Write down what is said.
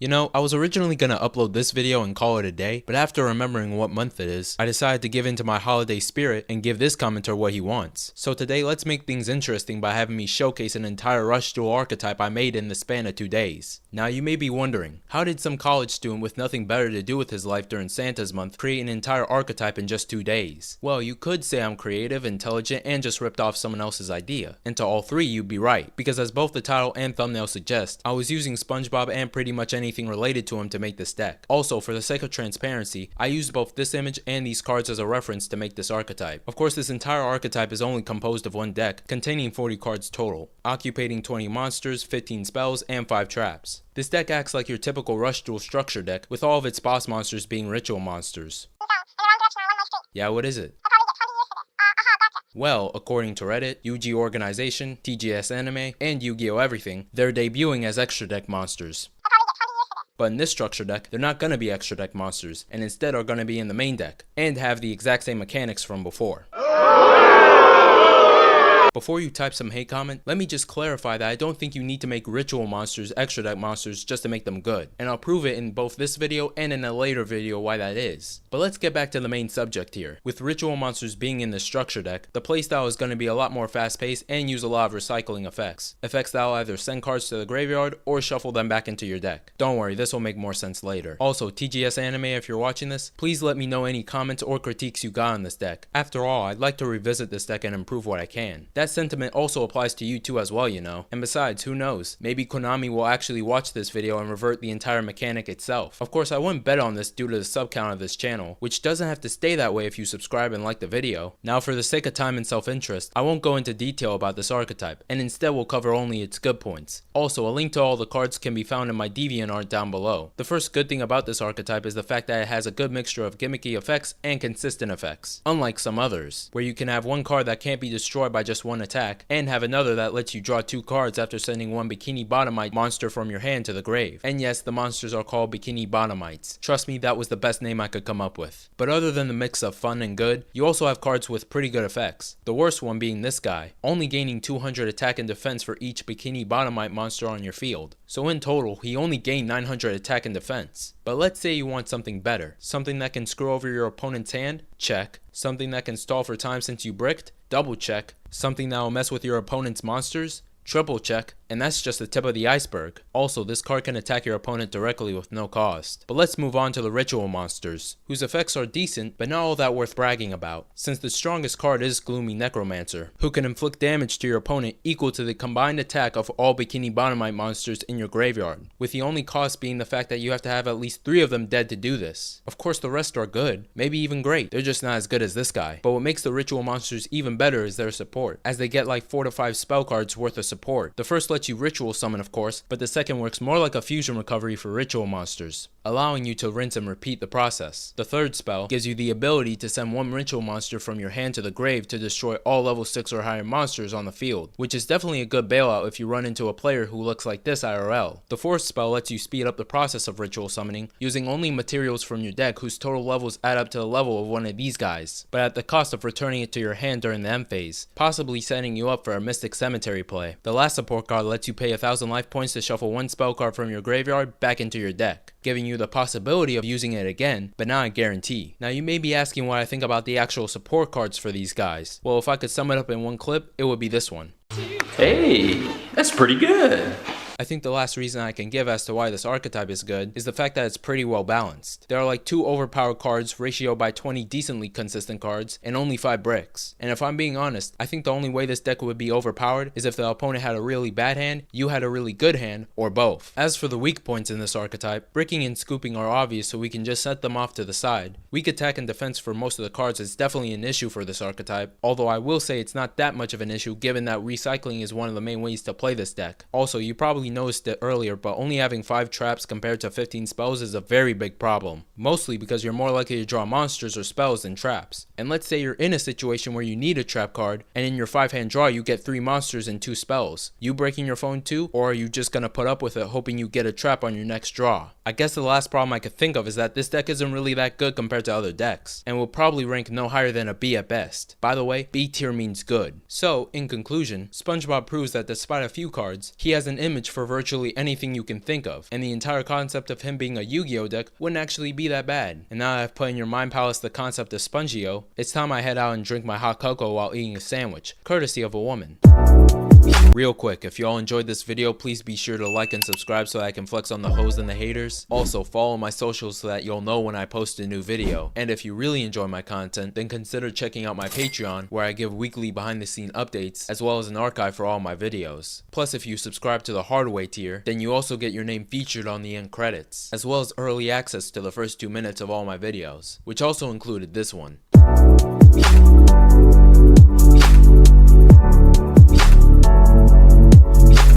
You know, I was originally gonna upload this video and call it a day, but after remembering what month it is, I decided to give in to my holiday spirit and give this commenter what he wants. So today, let's make things interesting by having me showcase an entire Rush Duel archetype I made in the span of 2 days. Now you may be wondering, how did some college student with nothing better to do with his life during Santa's month create an entire archetype in just 2 days? Well, you could say I'm creative, intelligent, and just ripped off someone else's idea. And to all three, you'd be right, because as both the title and thumbnail suggest, I was using Spongebob and pretty much anything related to him to make this deck. Also, for the sake of transparency, I used both this image and these cards as a reference to make this archetype. Of course, this entire archetype is only composed of one deck, containing 40 cards total, occupating 20 monsters, 15 spells, and 5 traps. This deck acts like your typical Rush Duel structure deck, with all of its boss monsters being ritual monsters. Yeah, what is it? Well, according to Reddit, UG Organization, TGS Anime, and Yu-Gi-Oh! Everything, they're debuting as extra deck monsters. But in this structure deck, they're not going to be extra deck monsters, and instead are going to be in the main deck, and have the exact same mechanics from before. Before you type some hate comment, let me just clarify that I don't think you need to make ritual monsters extra deck monsters just to make them good, and I'll prove it in both this video and in a later video why that is. But let's get back to the main subject here. With ritual monsters being in the structure deck, the playstyle is going to be a lot more fast paced and use a lot of recycling effects. Effects that will either send cards to the graveyard or shuffle them back into your deck. Don't worry, this will make more sense later. Also, TGS Anime, if you're watching this, please let me know any comments or critiques you got on this deck. After all, I'd like to revisit this deck and improve what I can. That sentiment also applies to you too as well, you know. And besides, who knows, maybe Konami will actually watch this video and revert the entire mechanic itself. Of course, I wouldn't bet on this due to the sub count of this channel, which doesn't have to stay that way if you subscribe and like the video. Now, for the sake of time and self-interest, I won't go into detail about this archetype, and instead will cover only its good points. Also, a link to all the cards can be found in my DeviantArt down below. The first good thing about this archetype is the fact that it has a good mixture of gimmicky effects and consistent effects, unlike some others, where you can have one card that can't be destroyed by just one attack, and have another that lets you draw 2 cards after sending one Bikini Bottomite monster from your hand to the grave. And yes, the monsters are called Bikini Bottomites. Trust me, that was the best name I could come up with. But other than the mix of fun and good, you also have cards with pretty good effects. The worst one being this guy, only gaining 200 attack and defense for each Bikini Bottomite monster on your field. So in total, he only gained 900 attack and defense. But let's say you want something better. Something that can screw over your opponent's hand? Check. Something that can stall for time since you bricked? Double check. Something that will mess with your opponent's monsters? Triple check. And that's just the tip of the iceberg. Also, this card can attack your opponent directly with no cost. But let's move on to the ritual monsters, whose effects are decent, but not all that worth bragging about, since the strongest card is Gloomy Necromancer, who can inflict damage to your opponent equal to the combined attack of all Bikini Bottomite monsters in your graveyard, with the only cost being the fact that you have to have at least 3 of them dead to do this. Of course, the rest are good, maybe even great, they're just not as good as this guy. But what makes the ritual monsters even better is their support, as they get like 4 to 5 spell cards worth of support. The first lets you ritual summon, of course, but the second works more like a fusion recovery for ritual monsters, allowing you to rinse and repeat the process. The third spell gives you the ability to send one ritual monster from your hand to the grave to destroy all level 6 or higher monsters on the field, which is definitely a good bailout if you run into a player who looks like this IRL. The fourth spell lets you speed up the process of ritual summoning using only materials from your deck whose total levels add up to the level of one of these guys, but at the cost of returning it to your hand during the end phase, possibly setting you up for a Mystic Cemetery play. The last support card lets you pay 1,000 life points to shuffle one spell card from your graveyard back into your deck, giving you the possibility of using it again, but not a guarantee. Now you may be asking what I think about the actual support cards for these guys. Well, if I could sum it up in one clip, it would be this one. Hey, that's pretty good. I think the last reason I can give as to why this archetype is good is the fact that it's pretty well balanced. There are like 2 overpowered cards ratioed by 20 decently consistent cards and only 5 bricks. And if I'm being honest, I think the only way this deck would be overpowered is if the opponent had a really bad hand, you had a really good hand, or both. As for the weak points in this archetype, bricking and scooping are obvious, so we can just set them off to the side. Weak attack and defense for most of the cards is definitely an issue for this archetype, although I will say it's not that much of an issue given that recycling is one of the main ways to play this deck. Also, you probably noticed it earlier, but only having 5 traps compared to 15 spells is a very big problem, mostly because you're more likely to draw monsters or spells than traps. And let's say you're in a situation where you need a trap card, and in your 5-hand draw you get 3 monsters and 2 spells. You breaking your phone too, or are you just gonna put up with it hoping you get a trap on your next draw? I guess the last problem I could think of is that this deck isn't really that good compared to other decks, and will probably rank no higher than a B at best. By the way, B tier means good. So, in conclusion, Spongebob proves that despite a few cards, he has an image for for virtually anything you can think of, and the entire concept of him being a Yu-Gi-Oh deck wouldn't actually be that bad. And now that I've put in your mind palace the concept of Spongebob, it's time I head out and drink my hot cocoa while eating a sandwich, courtesy of a woman. Real quick, if y'all enjoyed this video, please be sure to like and subscribe so that I can flex on the hoes and the haters. Also, follow my socials so that you'll know when I post a new video. And if you really enjoy my content, then consider checking out my Patreon, where I give weekly behind the scene updates, as well as an archive for all my videos. Plus, if you subscribe to the hardway tier, then you also get your name featured on the end credits, as well as early access to the first 2 minutes of all my videos, which also included this one.